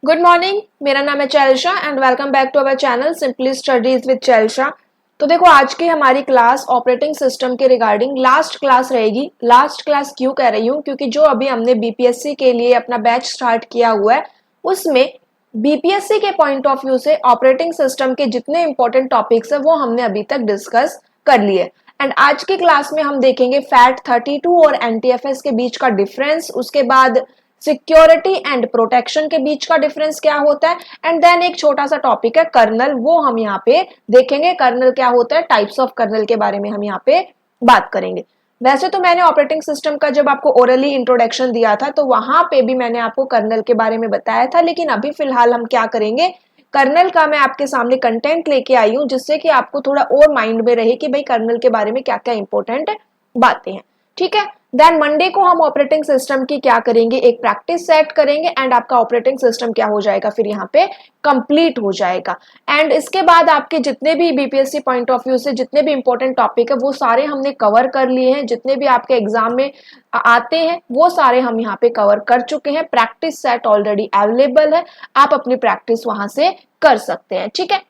Good morning, मेरा नाम है Chelsha and welcome back to our channel simply studies with Chelsha. तो देखो, आज की हमारी क्लास ऑपरेटिंग सिस्टम के रिगार्डिंग लास्ट क्लास रहेगी। लास्ट क्लास क्यों कह रही हूँ, क्योंकि जो अभी हमने बीपीएससी के लिए अपना बैच स्टार्ट किया हुआ है उसमें बीपीएससी के पॉइंट ऑफ व्यू से ऑपरेटिंग सिस्टम के जितने इंपॉर्टेंट टॉपिक्स है वो हमने अभी तक डिस्कस कर लिए। एंड आज की क्लास में हम देखेंगे फैट 32 और एनटीएफएस के बीच का डिफरेंस, उसके बाद सिक्योरिटी एंड प्रोटेक्शन के बीच का डिफरेंस क्या होता है, एंड देन एक छोटा सा टॉपिक है कर्नल, वो हम यहाँ पे देखेंगे। कर्नल क्या होता है, टाइप्स ऑफ कर्नल के बारे में हम यहाँ पे बात करेंगे। वैसे तो मैंने ऑपरेटिंग सिस्टम का जब आपको ओरली इंट्रोडक्शन दिया था तो वहां पे भी मैंने आपको कर्नल के बारे में बताया था, लेकिन अभी फिलहाल हम क्या करेंगे, कर्नल का मैं आपके सामने कंटेंट लेके आई हूँ जिससे कि आपको थोड़ा और माइंड में रहे कि भाई कर्नल के बारे में क्या क्या इंपॉर्टेंट बातें हैं। ठीक है, देन मंडे को हम ऑपरेटिंग सिस्टम की क्या करेंगे, एक प्रैक्टिस सेट करेंगे एंड आपका ऑपरेटिंग सिस्टम क्या हो जाएगा, फिर यहाँ पे कंप्लीट हो जाएगा। एंड इसके बाद आपके जितने भी बीपीएससी पॉइंट ऑफ व्यू से जितने भी इंपॉर्टेंट टॉपिक है वो सारे हमने कवर कर लिए हैं, जितने भी आपके एग्जाम में आते हैं वो सारे हम यहाँ पे कवर कर चुके हैं। प्रैक्टिस सेट ऑलरेडी अवेलेबल है, आप अपनी प्रैक्टिस वहां से कर सकते हैं। ठीक है,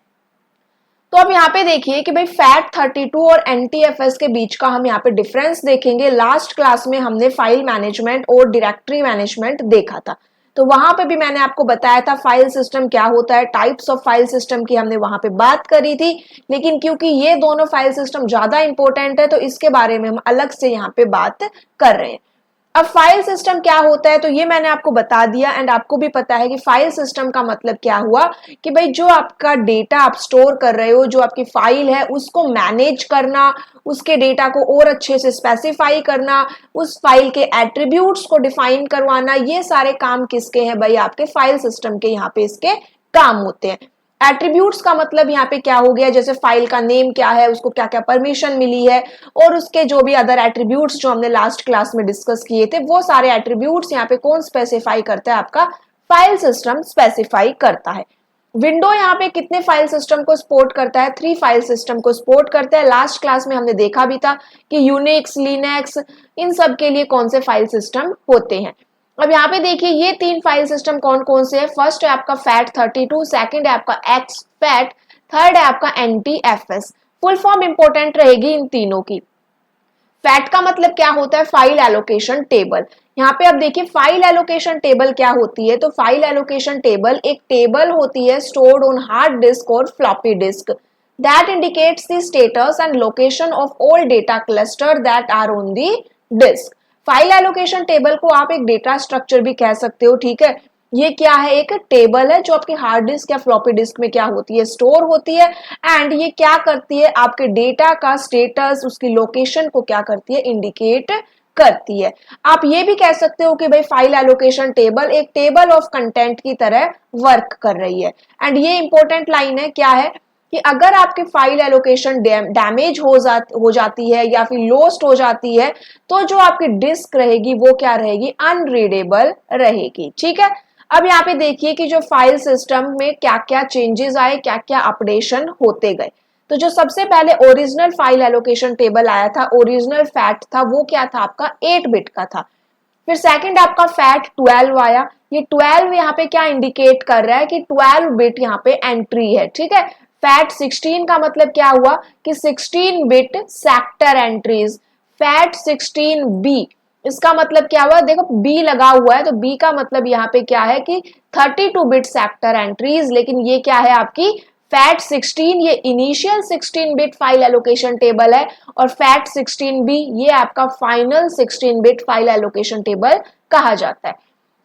तो अब यहाँ पे देखिए कि भाई फैट 32 और एनटीएफएस के बीच का हम यहाँ पे डिफरेंस देखेंगे। लास्ट क्लास में हमने फाइल मैनेजमेंट और डायरेक्टरी मैनेजमेंट देखा था, तो वहां पे भी मैंने आपको बताया था फाइल सिस्टम क्या होता है, टाइप्स ऑफ फाइल सिस्टम की हमने वहां पे बात करी थी। लेकिन क्योंकि ये दोनों फाइल सिस्टम ज्यादा इंपॉर्टेंट है तो इसके बारे में हम अलग से यहाँ पे बात कर रहे हैं। अब फाइल सिस्टम क्या होता है तो ये मैंने आपको बता दिया, एंड आपको भी पता है कि फाइल सिस्टम का मतलब क्या हुआ कि भाई जो आपका डेटा आप स्टोर कर रहे हो, जो आपकी फाइल है उसको मैनेज करना, उसके डेटा को और अच्छे से स्पेसिफाई करना, उस फाइल के एट्रीब्यूट्स को डिफाइन करवाना, ये सारे काम किसके हैं भाई, आपके फाइल सिस्टम के यहाँ पे इसके काम होते हैं। एट्रीब्यूट्स का मतलब यहाँ पे क्या हो गया, जैसे फाइल का नेम क्या है, उसको क्या क्या परमिशन मिली है, और उसके जो भी अदर एट्रीब्यूट्स जो हमने लास्ट क्लास में डिस्कस किए थे वो सारे एट्रीब्यूट्स यहाँ पे कौन स्पेसिफाई करता है, आपका फाइल सिस्टम स्पेसिफाई करता है। विंडो यहाँ पे कितने फाइल सिस्टम को सपोर्ट करता है, 3 फाइल सिस्टम को सपोर्ट करता है। लास्ट क्लास में हमने देखा भी था कि यूनिक्स, लिनक्स, इन सब के लिए कौन से फाइल सिस्टम होते हैं। अब यहाँ पे देखिए ये 3 फाइल सिस्टम कौन कौन से है। फर्स्ट है आपका फैट 32, सेकंड है आपका एक्स फैट, थर्ड है आपका एनटीएफएस। फुल फॉर्म इंपॉर्टेंट रहेगी इन तीनों की। फैट का मतलब क्या होता है, फाइल एलोकेशन टेबल। यहाँ पे अब देखिए फाइल एलोकेशन टेबल क्या होती है, तो फाइल एलोकेशन टेबल एक टेबल होती है स्टोर्ड ऑन हार्ड डिस्क और floppy disk that indicates the status and location of all data cluster that are on the disk. File allocation table को आप एक डेटा स्ट्रक्चर भी कह सकते हो। ठीक है, ये क्या है, एक टेबल है जो आपकी हार्ड डिस्क या फ्लॉपी डिस्क में क्या होती है, स्टोर होती है। एंड ये क्या करती है, आपके डेटा का स्टेटस, उसकी लोकेशन को क्या करती है, इंडिकेट करती है। आप ये भी कह सकते हो कि भाई फाइल एलोकेशन टेबल एक टेबल ऑफ कंटेंट की तरह वर्क कर रही है। एंड ये इंपॉर्टेंट लाइन है, क्या है कि अगर आपकी फाइल एलोकेशन डैमेज हो जाती है या फिर लॉस्ट हो जाती है तो जो आपकी डिस्क रहेगी वो क्या रहेगी, अनरीडेबल रहेगी। ठीक है, अब यहाँ पे देखिए कि जो फाइल सिस्टम में क्या क्या चेंजेस आए, क्या क्या अपडेशन होते गए। तो जो सबसे पहले ओरिजिनल फाइल एलोकेशन टेबल आया था, ओरिजिनल फैट था, वो क्या था आपका 8 बिट का था। फिर सेकंड आपका फैट 12 आया। ये 12 यहाँ पे क्या इंडिकेट कर रहा है कि 12 बिट यहाँ पे एंट्री है। ठीक है, फैट 16 का मतलब क्या हुआ कि 16 bit sector entries. FAT 16 B, इसका मतलब क्या हुआ, देखो बी लगा हुआ है तो बी का मतलब यहाँ पे क्या है कि 32 बिट सेक्टर एंट्रीज, लेकिन ये क्या है आपकी फैट 16, ये initial 16 bit file allocation table है, और फैट 16 बी ये आपका final 16 bit file allocation table कहा जाता है।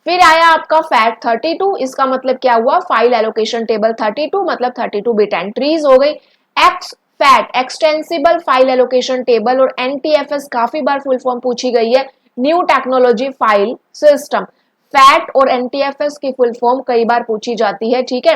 फिर आया आपका फैट 32, इसका मतलब क्या हुआ, फाइल एलोकेशन टेबल 32 मतलब 32 बिट एंट्रीज हो गई। X fat extensible file allocation table, और एनटीएफएस काफी बार फुल फॉर्म पूछी गई है, new technology file system. Fat और एनटीएफएस की फुल फॉर्म कई बार पूछी जाती है। ठीक है,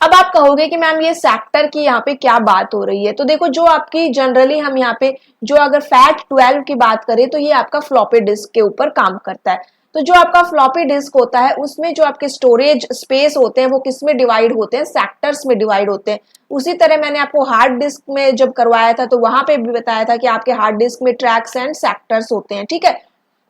अब आप कहोगे कि मैम ये सेक्टर की यहाँ पे क्या बात हो रही है, तो देखो जो आपकी जनरली हम यहाँ पे जो अगर फैट 12 की बात करें तो ये आपका फ्लॉपी डिस्क के ऊपर काम करता है। तो जो आपका फ्लॉपी डिस्क होता है उसमें जो आपके स्टोरेज स्पेस होते हैं वो किस में डिवाइड होते हैं, सेक्टर्स में डिवाइड होते हैं। उसी तरह मैंने आपको हार्ड डिस्क में जब करवाया था तो वहां पे भी बताया था कि आपके हार्ड डिस्क में ट्रैक्स एंड सेक्टर्स होते हैं। ठीक है,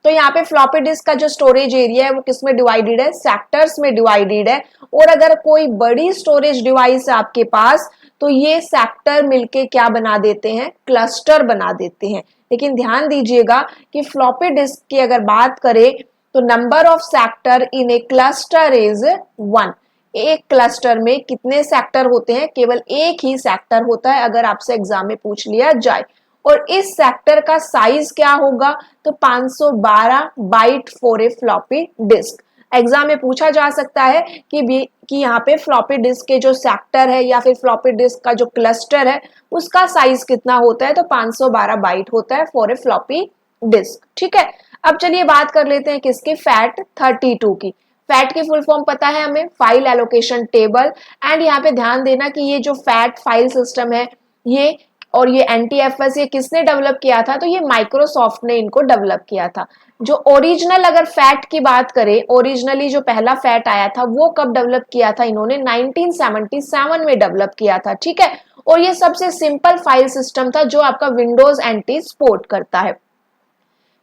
तो यहाँ पे फ्लॉपी डिस्क का जो स्टोरेज एरिया है वो किस में डिवाइडेड है, सेक्टर्स में डिवाइडेड है। और अगर कोई बड़ी स्टोरेज डिवाइस है आपके पास तो ये सेक्टर मिलके क्या बना देते हैं, क्लस्टर बना देते हैं। लेकिन ध्यान दीजिएगा कि फ्लॉपी डिस्क की अगर बात करें तो number of sector in A cluster is 1। एक क्लस्टर में कितने सेक्टर होते हैं, केवल एक ही सेक्टर होता है अगर आपसे एग्जाम में पूछ लिया जाए। और इस सेक्टर का साइज क्या होगा, तो 512 byte for a floppy disk. Exam में पूछा जा सकता है कि यहाँ पे फ्लॉपी डिस्क के जो सेक्टर है या फिर फ्लॉपी डिस्क का जो क्लस्टर है उसका साइज कितना होता है, तो 512 बाइट होता है फॉर ए फ्लॉपी डिस्क। ठीक है, अब चलिए बात कर लेते हैं किसकी, फैट 32 की। फैट की फुल फॉर्म पता है हमें, फाइल एलोकेशन टेबल। एंड यहाँ पे ध्यान देना कि ये जो फैट फाइल सिस्टम है ये और ये NTFS ये किसने डेवलप किया था, तो ये माइक्रोसॉफ्ट ने इनको डेवलप किया था। जो ओरिजिनल अगर फैट की बात करें, ओरिजिनली जो पहला फैट आया था वो कब डेवलप किया था, इन्होंने 1977 में डेवलप किया था। ठीक है, और ये सबसे सिंपल फाइल सिस्टम था जो आपका विंडोज NT सपोर्ट करता है।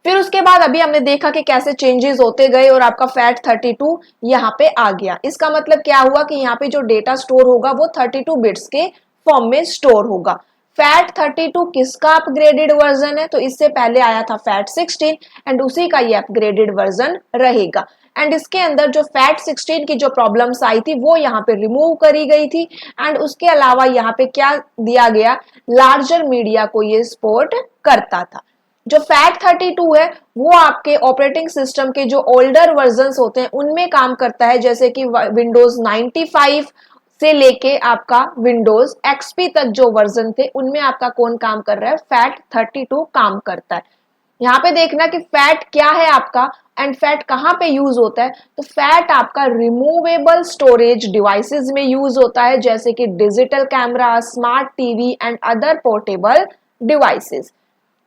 फिर उसके बाद अभी हमने देखा कि कैसे चेंजेस होते गए और आपका फैट 32 यहाँ पे आ गया। इसका मतलब क्या हुआ कि यहाँ पे जो डेटा स्टोर होगा वो 32 बिट्स के फॉर्म में स्टोर होगा। फैट 32 किसका अपग्रेडेड वर्जन है, तो इससे पहले आया था फैट 16 एंड उसी का ये अपग्रेडेड वर्जन रहेगा। एंड इसके अंदर जो फैट 16 की जो प्रॉब्लम्स आई थी वो यहाँ पे रिमूव करी गई थी। एंड उसके अलावा यहाँ पे क्या दिया गया, लार्जर मीडिया को ये सपोर्ट करता था। जो फैट 32 है वो आपके ऑपरेटिंग सिस्टम के जो ओल्डर वर्जन्स होते हैं उनमें काम करता है, जैसे कि विंडोज 95 से लेके आपका विंडोज XP तक जो वर्जन थे उनमें आपका कौन काम कर रहा है, फैट 32 काम करता है। यहाँ पे देखना कि फैट क्या है आपका एंड फैट कहाँ पे यूज होता है, तो फैट आपका रिमूवेबल स्टोरेज डिवाइसेस में यूज होता है, जैसे कि digital camera, smart TV and other portable devices.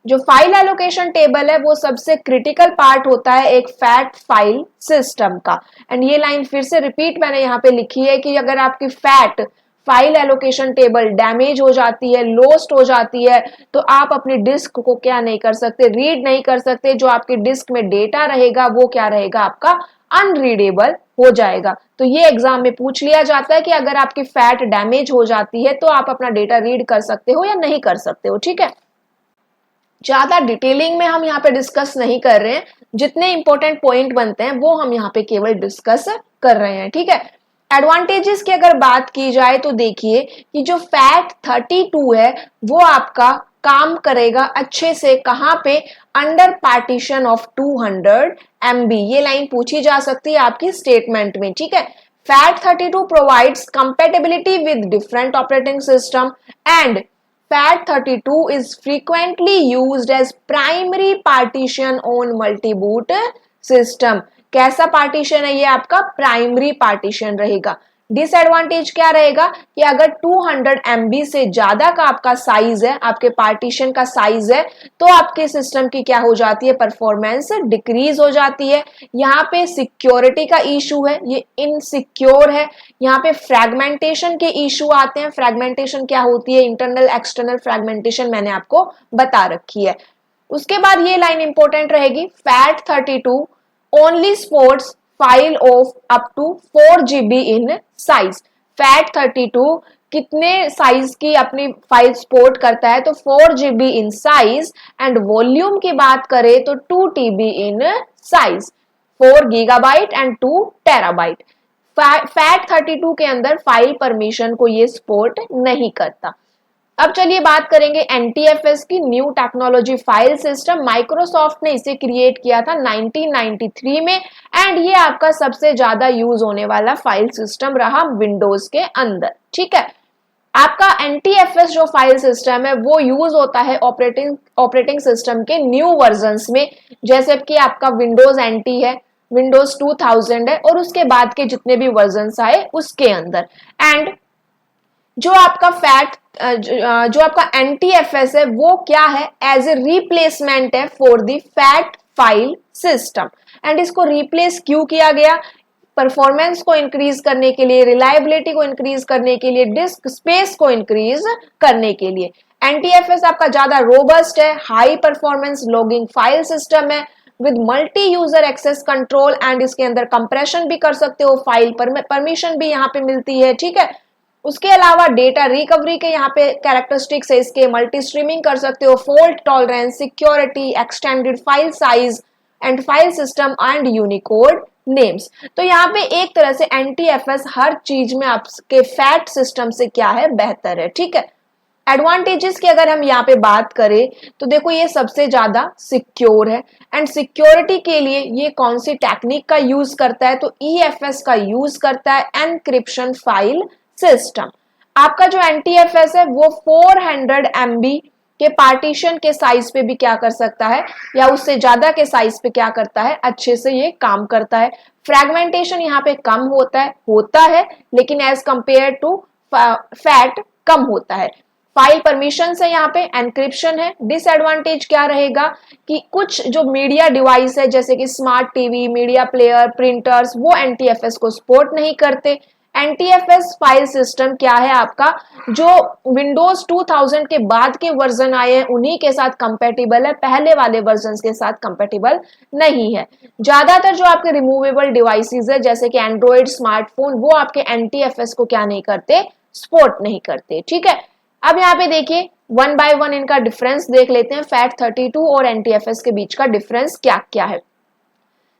जो फाइल एलोकेशन टेबल है वो सबसे क्रिटिकल पार्ट होता है एक फैट फाइल सिस्टम का। एंड ये लाइन फिर से रिपीट मैंने यहाँ पे लिखी है कि अगर आपकी fat file allocation table damage हो जाती है, लॉस्ट हो जाती है, तो आप अपनी डिस्क को क्या नहीं कर सकते, रीड नहीं कर सकते। जो आपकी डिस्क में डेटा रहेगा वो क्या रहेगा, आपका अनरीडेबल हो जाएगा। तो ये एग्जाम में पूछ लिया जाता है कि अगर आपकी फैट डैमेज हो जाती है तो आप अपना डेटा रीड कर सकते हो या नहीं कर सकते हो। ठीक है, ज्यादा डिटेलिंग में हम यहाँ पे डिस्कस नहीं कर रहे हैं, जितने इंपॉर्टेंट पॉइंट बनते हैं वो हम यहाँ पे केवल डिस्कस कर रहे हैं। ठीक है, एडवांटेजेस की अगर बात की जाए तो देखिए कि जो फैट 32 है वो आपका काम करेगा अच्छे से कहाँ पे, अंडर पार्टीशन ऑफ 200 MB। ये लाइन पूछी जा सकती है आपकी स्टेटमेंट में। ठीक है, fat 32 provides compatibility with different operating system and FAT 32 is frequently used as primary partition on multi-boot system। कैसा पार्टीशन है ये, आपका प्राइमरी पार्टीशन रहेगा। डिसएडवांटेज क्या रहेगा कि अगर 200 MB से ज्यादा का आपका साइज है, आपके पार्टीशन का साइज है, तो आपके सिस्टम की क्या हो जाती है, परफॉर्मेंस डिक्रीज हो जाती है। यहाँ पे सिक्योरिटी का इशू है, ये इनसिक्योर है। यहाँ पे फ्रैगमेंटेशन के इशू आते हैं। फ्रैगमेंटेशन क्या होती है, इंटरनल एक्सटर्नल फ्रैगमेंटेशन मैंने आपको बता रखी है। उसके बाद ये लाइन इंपॉर्टेंट रहेगी, FAT 32 only supports file of up to 4 GB in size. FAT 32 कितने साइज की अपनी फाइल सपोर्ट करता है, तो 4 GB in size. And volume की बात करें तो 2 TB in size, 4 GB and 2 TB। Fat 32 के अंदर फाइल परमिशन को ये सपोर्ट नहीं करता। अब चलिए बात करेंगे NTFS की, new technology file system. Microsoft ने इसे क्रिएट किया था 1993 में एंड ये आपका सबसे ज्यादा यूज होने वाला फाइल सिस्टम रहा विंडोज के अंदर। ठीक है, आपका NTFS जो फाइल सिस्टम है वो यूज होता है ऑपरेटिंग सिस्टम के न्यू वर्जन्स में, जैसे कि आपका विंडोज NT है, विंडोज 2000 है और उसके बाद के जितने भी वर्जन्स आए उसके अंदर। एंड जो आपका NTFS है वो क्या है, एज ए रिप्लेसमेंट है for the fat file system. And इसको रिप्लेस क्यों किया गया, परफॉर्मेंस को इंक्रीज करने के लिए, रिलायबिलिटी को इंक्रीज करने के लिए, डिस्क स्पेस को इंक्रीज करने के लिए। NTFS आपका ज्यादा रोबस्ट है, high performance logging file system है, with multi user access control and इसके अंदर कंप्रेशन भी कर सकते हो, फाइल परमिशन भी यहाँ पे मिलती है, ठीक है। उसके अलावा डेटा रिकवरी के यहाँ पे कैरेक्टरिस्टिक्स है इसके, मल्टी स्ट्रीमिंग कर सकते हो, fault tolerance, security, extended file size and file system and Unicode names. तो यहाँ पे एक तरह से NTFS हर चीज में आपके फैट सिस्टम से क्या है, बेहतर है, ठीक है। एडवांटेजेस की अगर हम यहाँ पे बात करें तो देखो ये सबसे ज्यादा सिक्योर है, एंड सिक्योरिटी के लिए ये कौन सी टेक्निक का यूज करता है, तो EFS का यूज करता है, एनक्रिप्शन फाइल सिस्टम। आपका जो NTFS है वो 400 MB के पार्टीशन के साइज पे भी क्या कर सकता है, या उससे ज्यादा के साइज पे क्या करता है, अच्छे से ये काम करता है। फ्रैगमेंटेशन यहाँ पे कम होता है लेकिन एज कंपेयर टू फैट कम होता है। फाइल परमिशन से यहाँ पे एनक्रिप्शन है। डिसएडवांटेज क्या रहेगा कि कुछ जो मीडिया डिवाइस है जैसे कि smart TV, media player, printers, वो NTFS को सपोर्ट नहीं करते। NTFS फाइल सिस्टम क्या है आपका, जो विंडोज 2000 के बाद के वर्जन आए हैं उन्हीं के साथ कंपेटिबल है, पहले वाले वर्जन के साथ कंपेटिबल नहीं है। ज्यादातर जो आपके रिमूवेबल डिवाइसेस है जैसे कि एंड्रॉइड स्मार्टफोन, वो आपके NTFS को क्या नहीं करते, सपोर्ट नहीं करते, ठीक है। अब यहाँ पे देखिए वन बाय वन इनका डिफरेंस देख लेते हैं, FAT32 और NTFS के बीच का डिफरेंस क्या क्या है।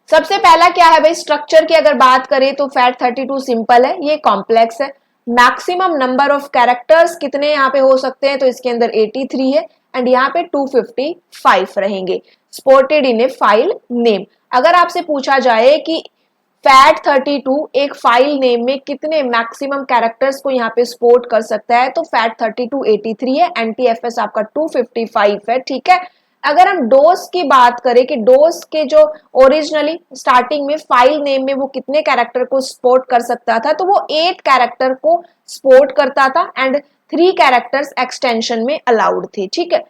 सबसे पहला क्या है भाई, स्ट्रक्चर की अगर बात करें तो FAT32 सिंपल है, ये कॉम्प्लेक्स है। मैक्सिमम नंबर ऑफ कैरेक्टर्स कितने यहाँ पे हो सकते हैं, तो इसके अंदर 83 है एंड यहाँ पे 255 रहेंगे, supported in A file name. अगर आपसे पूछा जाए कि FAT32 एक फाइल नेम में कितने मैक्सिमम कैरेक्टर्स को यहाँ पे सपोर्ट कर सकता है, तो FAT32 83 है, NTFS आपका 255 है, ठीक है। अगर हम डोस की बात करें कि डोस के जो ओरिजिनली स्टार्टिंग में फाइल नेम में वो कितने कैरेक्टर को सपोर्ट कर सकता था, तो वो 8 कैरेक्टर को सपोर्ट करता था एंड 3 कैरेक्टर्स एक्सटेंशन में अलाउड थे, ठीक है।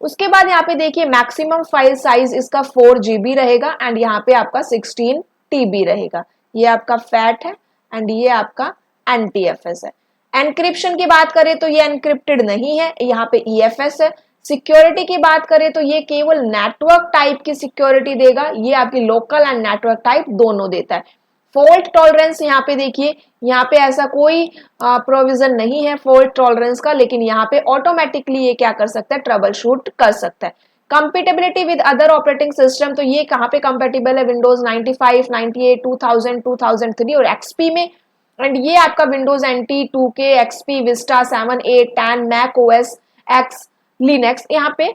उसके बाद यहाँ पे देखिए मैक्सिमम फाइल साइज इसका 4 GB रहेगा एंड यहाँ पे आपका 16 TB रहेगा। ये आपका फैट है एंड ये आपका NTFS है। एनक्रिप्शन की बात करें तो ये एनक्रिप्टेड नहीं है, यहाँ पे EFS है। सिक्योरिटी की बात करें तो ये केवल नेटवर्क टाइप की सिक्योरिटी देगा, ये आपकी लोकल एंड नेटवर्क टाइप दोनों देता है। फॉल्ट टॉलरेंस यहाँ पे देखिए, यहाँ पे ऐसा कोई प्रोविजन नहीं है फॉल्ट टॉलरेंस का, लेकिन यहाँ पे ऑटोमेटिकली ये क्या कर सकता है, ट्रबल शूट कर सकता है। Compatibility with other operating system, तो ये कहाँ पे कंपेटेबल है, विंडोज 95, 98, 2000, 2003 और XP में। एंड ये आपका Windows NT, 2K, XP, Vista, 7, 8, 10, Mac OS X, Linux यहाँ पे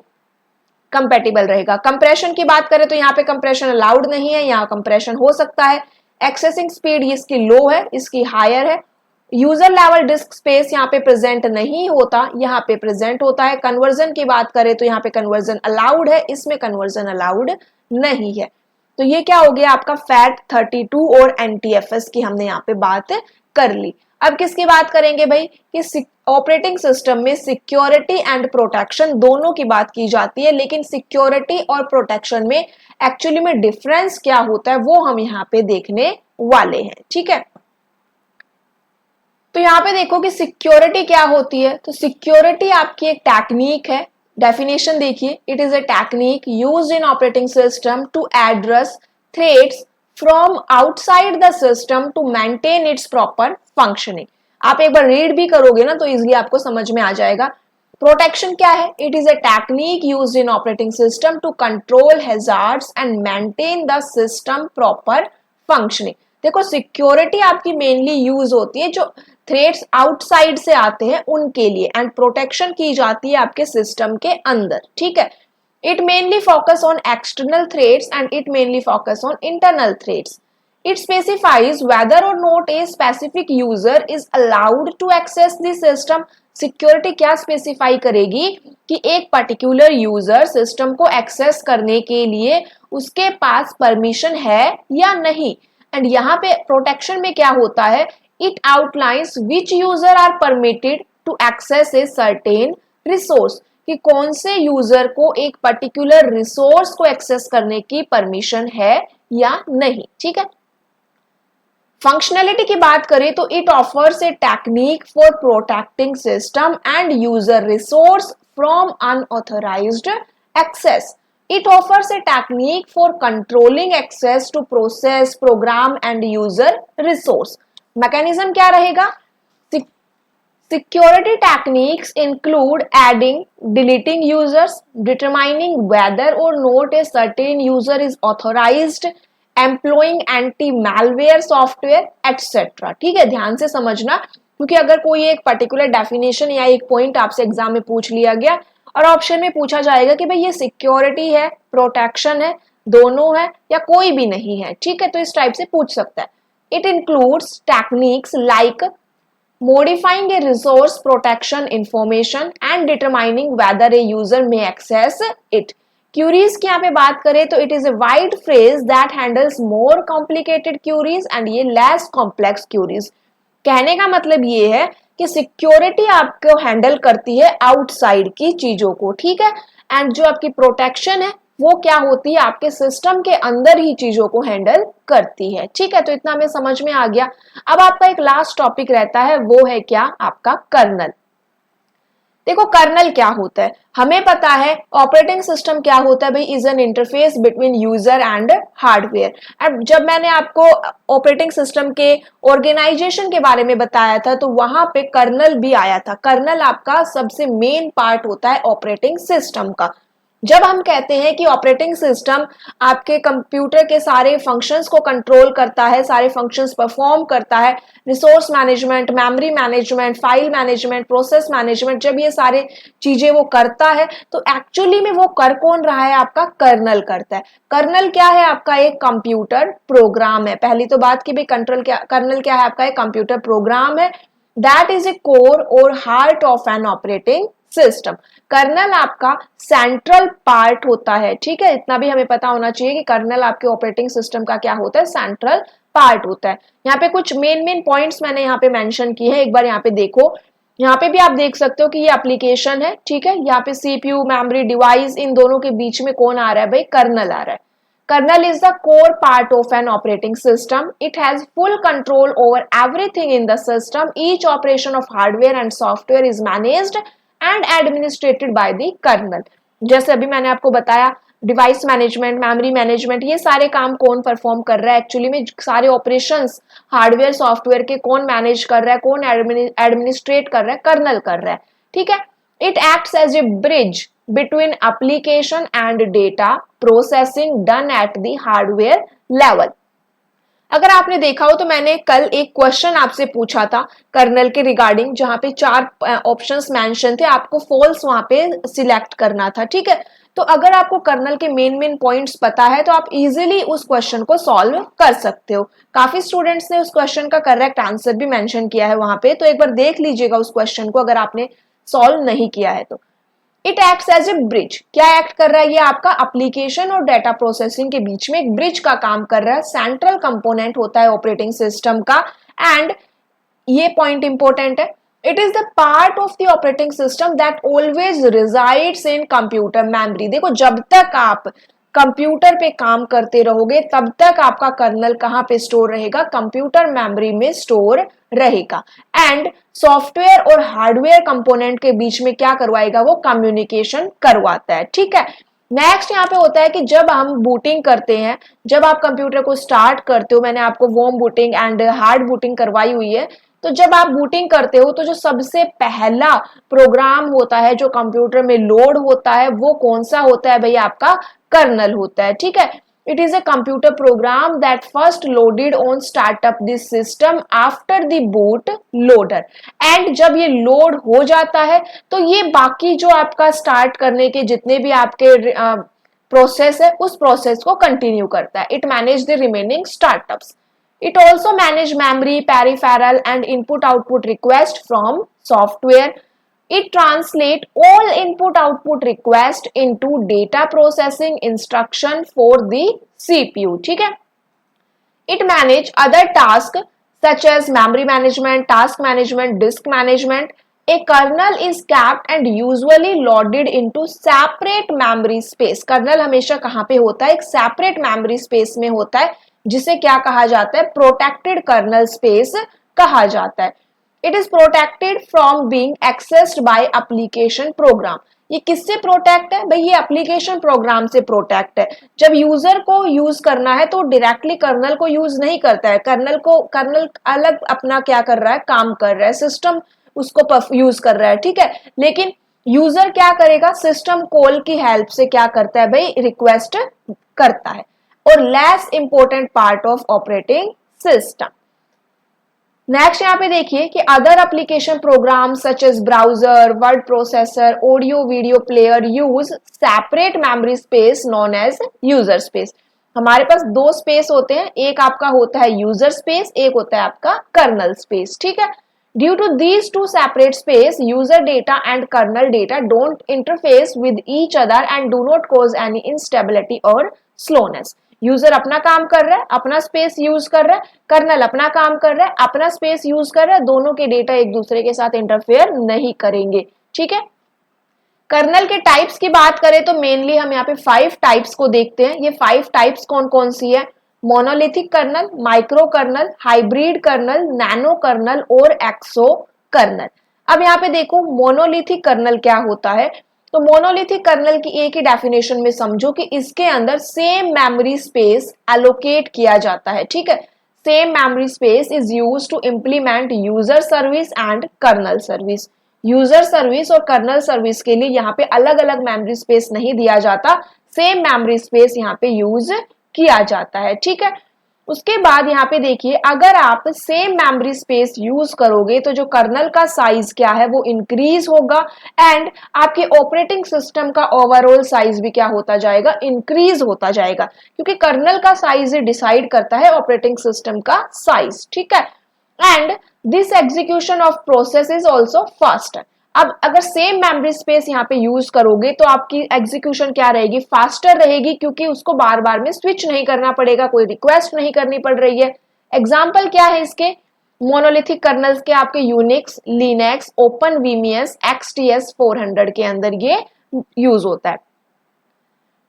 कंपेटेबल रहेगा। कंप्रेशन की बात करें तो यहाँ पे कंप्रेशन अलाउड नहीं है, यहाँ कंप्रेशन हो सकता है। एक्सेसिंग स्पीड इसकी लो है, इसकी हायर है। यूजर लेवल डिस्क स्पेस यहाँ पे प्रेजेंट नहीं होता, यहाँ पे प्रेजेंट होता है। कन्वर्जन की बात करें तो यहाँ पे कन्वर्जन अलाउड है, इसमें कन्वर्जन अलाउड नहीं है। तो ये क्या हो गया आपका FAT32 और NTFS की हमने यहाँ पे बात कर ली। अब किसकी बात करेंगे भाई, कि ऑपरेटिंग सिस्टम में सिक्योरिटी एंड प्रोटेक्शन दोनों की बात की जाती है, लेकिन सिक्योरिटी और प्रोटेक्शन में एक्चुअली में डिफरेंस क्या होता है वो हम यहाँ पे देखने वाले हैं, ठीक है। तो यहाँ पे देखो कि सिक्योरिटी क्या होती है, तो सिक्योरिटी आपकी एक टेक्निक है। डेफिनेशन देखिए, it is a technique used in operating system to address threats from outside the system to maintain its proper functioning. आप एक बार रीड भी करोगे ना तो इजिली आपको समझ में आ जाएगा। प्रोटेक्शन क्या है, it is a technique used in operating system to control hazards and maintain the system proper functioning. देखो सिक्योरिटी आपकी मेनली यूज होती है जो थ्रेट्स आउटसाइड से आते हैं उनके लिए, एंड प्रोटेक्शन की जाती है आपके सिस्टम के अंदर, ठीक है। It mainly focus on external threats and it mainly focus on internal threats. It specifies whether or not a specific user is allowed to access the system. Security क्या specify करेगी कि एक particular user system को access करने के लिए उसके पास permission है या नहीं। And यहाँ पे protection में क्या होता है, it outlines which user are permitted to access a certain resource. कि कौन से यूजर को एक पर्टिकुलर रिसोर्स को एक्सेस करने की परमिशन है या नहीं, ठीक है। फंक्शनैलिटी की बात करें तो it offers a technique for protecting system and user resource from unauthorized access. It offers a technique for controlling access to process, program and user resource. Mechanism क्या रहेगा? Security techniques include adding, deleting users, determining whether or not a certain user is authorized, employing anti-malware software, etc. ठीक है, ध्यान से समझना, क्योंकि अगर कोई एक पर्टिकुलर डेफिनेशन या एक पॉइंट आपसे एग्जाम में पूछ लिया गया और ऑप्शन में पूछा जाएगा कि भाई ये सिक्योरिटी है, प्रोटेक्शन है, दोनों है या कोई भी नहीं है, ठीक है, तो इस टाइप से पूछ सकता है. It includes techniques like modifying a resource protection information and determining whether a user may access it. Queries की यहाँ पे बात करें तो it is a wide phrase that handles more complicated queries and ये less complex queries. कहने का मतलब ये है कि सिक्योरिटी आपको हैंडल करती है आउटसाइड की चीजों को, ठीक है, एंड जो आपकी प्रोटेक्शन है वो क्या होती है, आपके सिस्टम के अंदर ही चीजों को हैंडल करती है, ठीक है. तो इतना हमें समझ में आ गया. अब आपका एक लास्ट टॉपिक रहता है, वो है क्या, आपका कर्नल. देखो कर्नल क्या होता है, हमें पता है ऑपरेटिंग सिस्टम क्या होता है भाई, is an interface between user and hardware. अब जब मैंने आपको ऑपरेटिंग सिस्टम के ऑर्गेनाइजेशन के बारे में बताया था तो वहां पे कर्नल भी आया था. कर्नल आपका सबसे मेन पार्ट होता है ऑपरेटिंग सिस्टम का. जब हम कहते हैं कि ऑपरेटिंग सिस्टम आपके कंप्यूटर के सारे फंक्शंस को कंट्रोल करता है, सारे फंक्शंस परफॉर्म करता है, resource management, memory management, file management, process management, जब ये सारे चीजें वो करता है तो एक्चुअली में वो कर कौन रहा है, आपका कर्नल करता है. कर्नल क्या है, आपका एक कंप्यूटर प्रोग्राम है. पहली तो बात की भाई कर्नल क्या है, आपका एक कंप्यूटर प्रोग्राम है. दैट इज ए कोर और heart of an operating system. Kernel आपका सेंट्रल पार्ट होता है, ठीक है, इतना भी हमें पता होना चाहिए कि कर्नल आपके ऑपरेटिंग सिस्टम का क्या होता है, सेंट्रल पार्ट होता है. यहाँ पे कुछ मेन पॉइंट्स मैंने यहाँ पे मेंशन किए हैं, एक बार यहाँ पे देखो. यहाँ पे भी आप देख सकते हो कि ये एप्लीकेशन है, ठीक है, यहाँ पे सीपीयू, मेमोरी, डिवाइस, इन दोनों के बीच में कौन आ रहा है भाई, कर्नल आ रहा है. Kernel is the core part of an operating system. It has full control over everything in the system. Each operation of hardware and software is managed and administrated by the kernel. जैसे अभी मैंने आपको बताया device management, memory management, ये सारे काम कौन perform कर रहा है, एक्चुअली में सारे ऑपरेशंस हार्डवेयर सॉफ्टवेयर के कौन मैनेज कर रहा है, कौन एडमिनिस्ट्रेट कर रहा है, कर्नल कर रहा है, ठीक है. It acts as a bridge between application and data processing done at the hardware level. अगर आपने देखा हो तो मैंने कल एक क्वेश्चन आपसे पूछा था कर्नल के रिगार्डिंग, जहां पे 4 ऑप्शंस मेंशन थे, आपको फॉल्स वहां पे सिलेक्ट करना था, ठीक है. तो अगर आपको कर्नल के मेन पॉइंट्स पता है तो आप इजीली उस क्वेश्चन को सॉल्व कर सकते हो. काफी स्टूडेंट्स ने उस क्वेश्चन का करेक्ट आंसर भी मेंशन किया है वहां पे, तो एक बार देख लीजिएगा उस क्वेश्चन को अगर आपने सॉल्व नहीं किया है तो. It acts as a bridge, क्या एक्ट कर रहा है, ये आपका एप्लीकेशन और डेटा प्रोसेसिंग के बीच में एक ब्रिज का काम कर रहा है. सेंट्रल कंपोनेंट होता है ऑपरेटिंग सिस्टम का, एंड ये पॉइंट इंपॉर्टेंट है, it is the part of the operating system that always resides in computer memory. देखो जब तक आप कंप्यूटर पे काम करते रहोगे तब तक आपका कर्नल कहां पे स्टोर रहेगा, कंप्यूटर मेमोरी में स्टोर रहेगा. एंड सॉफ्टवेयर और हार्डवेयर कंपोनेंट के बीच में क्या करवाएगा, वो कम्युनिकेशन करवाता है, ठीक है. नेक्स्ट यहाँ पे होता है कि जब हम बूटिंग करते हैं, जब आप कंप्यूटर को स्टार्ट करते हो, मैंने आपको warm booting and hard booting करवाई हुई है, तो जब आप बूटिंग करते हो तो जो सबसे पहला प्रोग्राम होता है जो कंप्यूटर में लोड होता है वो कौन सा होता है भाई, आपका कर्नल होता है, ठीक है. It is a computer program that first loaded on startup this system after the boot loader. And जब ये लोड हो जाता है तो ये बाकी जो आपका स्टार्ट करने के जितने भी आपके प्रोसेस है उस प्रोसेस को कंटिन्यू करता है. It manage the remaining startups. It also manage memory, peripheral and input-output request from software. It translate all input-output request into data processing instruction for the CPU. ठीक है? It manage other tasks such as memory management, task management, disk management. A kernel is kept and usually loaded into separate memory space. Kernel हमेशा कहाँ पे होता है, एक separate memory space में होता है जिसे क्या कहा जाता है, प्रोटेक्टेड कर्नल स्पेस कहा जाता है. It is protected from being accessed by application program. ये किससे प्रोटेक्ट है भाई? ये एप्लीकेशन प्रोग्राम से प्रोटेक्ट है। जब यूजर को यूज करना है तो डायरेक्टली कर्नल को यूज नहीं करता है, कर्नल अलग अपना क्या कर रहा है, काम कर रहा है, सिस्टम उसको यूज कर रहा है, ठीक है। लेकिन यूजर क्या करेगा, सिस्टम कॉल की हेल्प से क्या करता है भाई, रिक्वेस्ट करता है। और less important part of operating system. Next यहाँ पे देखिए कि other application program such as browser, word processor, audio video player use separate memory space known as user space. हमारे पास दो स्पेस होते हैं, एक आपका होता है यूजर स्पेस, एक होता है आपका कर्नल स्पेस, ठीक है। Due to these two separate space, user data and kernel data don't interface with each other and do not cause any instability और स्लोनेस। यूजर अपना काम कर रहा है, अपना स्पेस यूज कर रहा है, कर्नल अपना काम कर रहा है, अपना स्पेस यूज कर रहा है, दोनों के डेटा एक दूसरे के साथ इंटरफेयर नहीं करेंगे, ठीक है। कर्नल के टाइप्स की बात करें तो मेनली हम यहाँ पे 5 टाइप्स को देखते हैं। ये 5 टाइप्स कौन कौन सी है? Monolithic kernel, micro kernel, hybrid kernel, nano kernel और एक्सो कर्नल। अब यहाँ पे देखो मोनोलिथिक कर्नल क्या होता है। तो मोनोलिथिक कर्नल की एक ही डेफिनेशन में समझो कि इसके अंदर सेम मेमोरी स्पेस एलोकेट किया जाता है, ठीक है। Same memory space is used to implement user service and kernel service. User service और कर्नल सर्विस के लिए यहाँ पे अलग अलग मेमोरी स्पेस नहीं दिया जाता, सेम मेमोरी स्पेस यहाँ पे यूज किया जाता है, ठीक है। उसके बाद यहाँ पे देखिए अगर आप सेम मेमोरी स्पेस यूज करोगे तो जो कर्नल का साइज क्या है वो इंक्रीज होगा एंड आपके ऑपरेटिंग सिस्टम का ओवरऑल साइज भी क्या होता जाएगा, इंक्रीज होता जाएगा, क्योंकि कर्नल का साइज डिसाइड करता है ऑपरेटिंग सिस्टम का साइज, ठीक है। And this execution of process is also faster. अब अगर सेम मेमोरी स्पेस यहाँ पे यूज करोगे तो आपकी एग्जीक्यूशन क्या रहेगी, फास्टर रहेगी, क्योंकि उसको बार बार में स्विच नहीं करना पड़ेगा, कोई रिक्वेस्ट नहीं करनी पड़ रही है। एग्जाम्पल क्या है इसके? मोनोलिथिक कर्नल्स के आपके यूनिक्स, लिनक्स, ओपन वीएमएस, एक्सटीएस 400 के अंदर ये यूज होता है।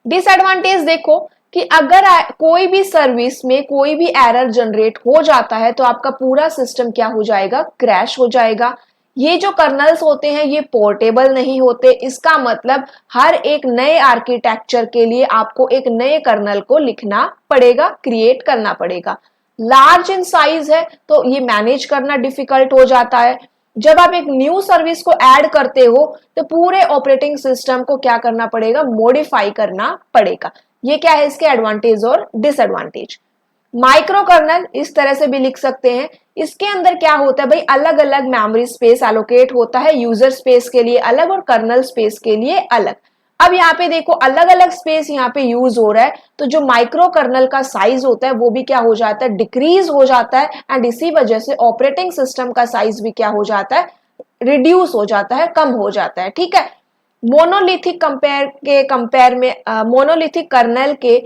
डिसएडवांटेज देखो कि अगर कोई भी सर्विस में कोई भी एरर जनरेट हो जाता है तो आपका पूरा सिस्टम क्या हो जाएगा, क्रैश हो जाएगा। ये जो कर्नल्स होते हैं ये पोर्टेबल नहीं होते, इसका मतलब हर एक नए आर्किटेक्चर के लिए आपको एक नए कर्नल को लिखना पड़ेगा, क्रिएट करना पड़ेगा। लार्ज इन साइज है तो ये मैनेज करना डिफिकल्ट हो जाता है। जब आप एक न्यू सर्विस को ऐड करते हो तो पूरे ऑपरेटिंग सिस्टम को क्या करना पड़ेगा, मॉडिफाई करना पड़ेगा। ये क्या है इसके एडवांटेज और डिसएडवांटेज। माइक्रो कर्नल इस तरह से भी लिख सकते हैं। इसके अंदर क्या होता है भाई, अलग अलग मेमोरी स्पेस एलोकेट होता है, यूजर स्पेस के लिए अलग और कर्नल स्पेस के लिए अलग। अब यहाँ पे देखो अलग अलग स्पेस यहाँ पे यूज हो रहा है तो जो माइक्रो कर्नल का साइज होता है वो भी क्या हो जाता है, डिक्रीज हो जाता है एंड इसी वजह से ऑपरेटिंग सिस्टम का साइज भी क्या हो जाता है, रिड्यूस हो जाता है, कम हो जाता है, ठीक है। मोनोलिथिक मोनोलिथिक कर्नल के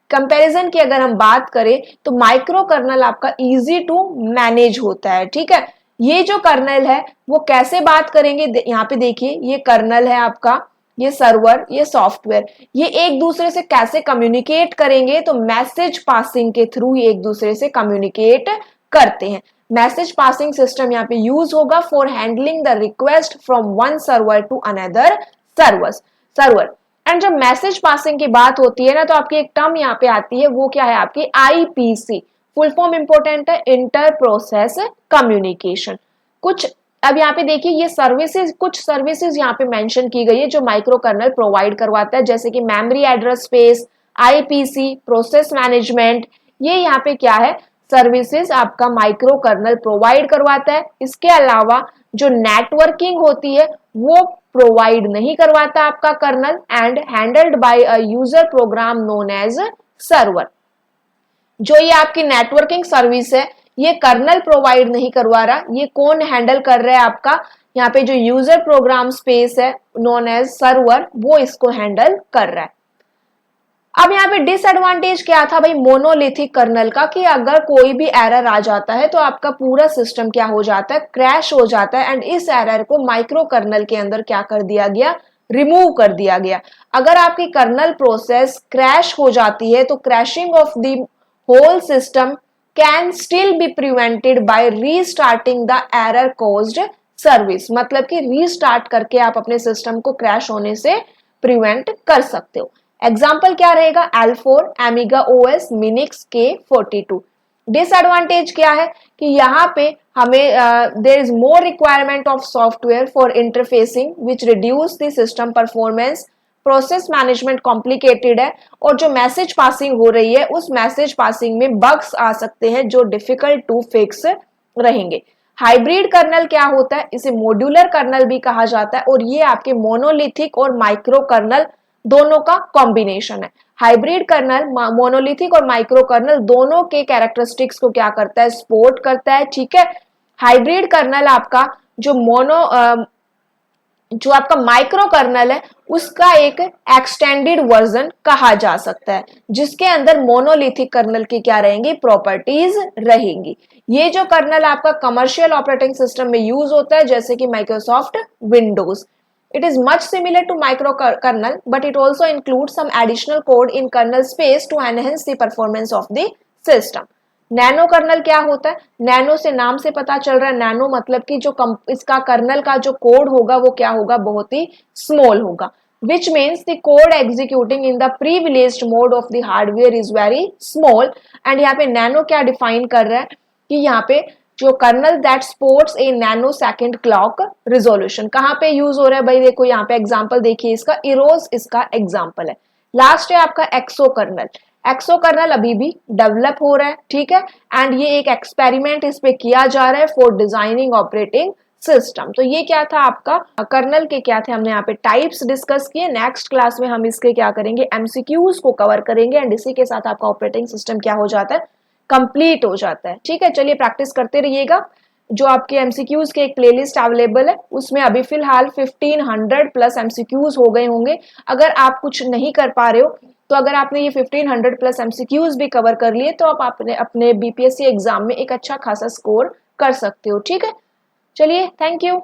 कंपैरिजन की अगर हम बात करें तो माइक्रो कर्नल आपका इजी टू मैनेज होता है, ठीक है। ये जो कर्नल है वो कैसे बात करेंगे, यहाँ पे देखिए ये कर्नल है आपका, ये सर्वर, ये सॉफ्टवेयर, ये एक दूसरे से कैसे कम्युनिकेट करेंगे, तो मैसेज पासिंग के थ्रू ये एक दूसरे से कम्युनिकेट करते हैं। मैसेज पासिंग सिस्टम यहाँ पे यूज होगा for handling the request from one server to another server. And जब मैसेज पासिंग की बात होती है ना तो आपकी एक टर्म यहाँ पे आती है, वो क्या है आपकी आईपीसी। फुल फॉर्म इंपॉर्टेंट है, इंटर प्रोसेस कम्युनिकेशन। कुछ अब यहाँ पे देखिए ये सर्विसेज, कुछ सर्विसेज यहाँ पे मेंशन की गई है जो माइक्रो कर्नल प्रोवाइड करवाता है, जैसे कि memory address space, IPC, process management. ये यहाँ पे क्या है, सर्विसेज आपका माइक्रो कर्नल प्रोवाइड करवाता है। इसके अलावा जो नेटवर्किंग होती है वो प्रोवाइड नहीं करवाता आपका kernel and handled by a user program known as server. जो ये आपकी नेटवर्किंग सर्विस है ये कर्नल प्रोवाइड नहीं करवा रहा, ये कौन हैंडल कर रहा है आपका, यहाँ पे जो यूजर प्रोग्राम स्पेस है नोन एज सर्वर वो इसको हैंडल कर रहा है। अब यहाँ पे डिसएडवांटेज क्या था भाई मोनोलिथिक कर्नल का, कि अगर कोई भी एरर आ जाता है तो आपका पूरा सिस्टम क्या हो जाता है, क्रैश हो जाता है एंड इस एरर को माइक्रो कर्नल के अंदर क्या कर दिया गया, रिमूव कर दिया गया। अगर आपकी कर्नल प्रोसेस क्रैश हो जाती है तो crashing of the whole system can still be prevented by restarting the error caused service, मतलब कि रीस्टार्ट करके आप अपने सिस्टम को क्रैश होने से प्रिवेंट कर सकते हो। एग्जाम्पल क्या रहेगा, L4, Amiga OS, Minix K42। Disadvantage क्या है कि यहाँ पे हमें there is more requirement of software for interfacing which reduce the system performance, process management complicated है, और जो मैसेज पासिंग हो रही है उस मैसेज पासिंग में बग्स आ सकते हैं जो डिफिकल्ट टू फिक्स रहेंगे। हाइब्रिड कर्नल क्या होता है, इसे मॉड्यूलर कर्नल भी कहा जाता है, और ये आपके मोनोलिथिक और माइक्रो कर्नल दोनों का कॉम्बिनेशन है। हाइब्रिड कर्नल मोनोलिथिक और माइक्रो कर्नल दोनों के कैरेक्टरिस्टिक्स को क्या करता है, सपोर्ट करता है, ठीक है। हाइब्रिड कर्नल आपका जो आपका माइक्रो कर्नल है उसका एक एक्सटेंडेड वर्जन कहा जा सकता है, जिसके अंदर मोनोलिथिक कर्नल की क्या रहेंगी, प्रॉपर्टीज रहेंगी। ये जो कर्नल आपका कमर्शियल ऑपरेटिंग सिस्टम में यूज होता है जैसे कि Microsoft Windows, it is much similar to microkernel, but it also includes some additional code in kernel space to enhance the performance of the system. Nano kernel क्या होता है, nano से नाम से पता चल रहा है, नैनो मतलब कि जो इसका कर्नल का जो कोड होगा वो क्या होगा, बहुत ही स्मॉल होगा, which means the code executing in the privileged mode of the hardware is very small। and यहाँ पे नैनो क्या डिफाइन कर रहा है कि यहाँ पे जो kernel that supports a nanosecond clock resolution, कहाँ पे यूज हो रहा है भाई, देखो यहाँ पे एग्जांपल देखिए, इसका इरोज इसका एग्जांपल है। लास्ट है आपका एक्सो कर्नल। एक्सो कर्नल अभी भी डेवलप हो रहा है, ठीक है, एंड ये एक एक्सपेरिमेंट इस पे किया जा रहा है फॉर डिजाइनिंग ऑपरेटिंग सिस्टम। तो ये क्या था आपका कर्नल के क्या थे, हमने यहाँ पे टाइप्स डिस्कस किए। नेक्स्ट क्लास में हम इसके क्या करेंगे, एमसीक्यूज को कवर करेंगे, एंड इसी के साथ आपका ऑपरेटिंग सिस्टम क्या हो जाता है, कंप्लीट हो जाता है, ठीक है। चलिए प्रैक्टिस करते रहिएगा। जो आपके एमसीक्यूज के एक प्लेलिस्ट अवेलेबल है उसमें अभी फिलहाल 1500 प्लस एमसीक्यूज हो गए होंगे। अगर आप कुछ नहीं कर पा रहे हो तो अगर आपने ये 1500 प्लस एमसीक्यूज भी कवर कर लिए तो आप अपने बीपीएससी एग्जाम में एक अच्छा खासा स्कोर कर सकते हो, ठीक है। चलिए, थैंक यू।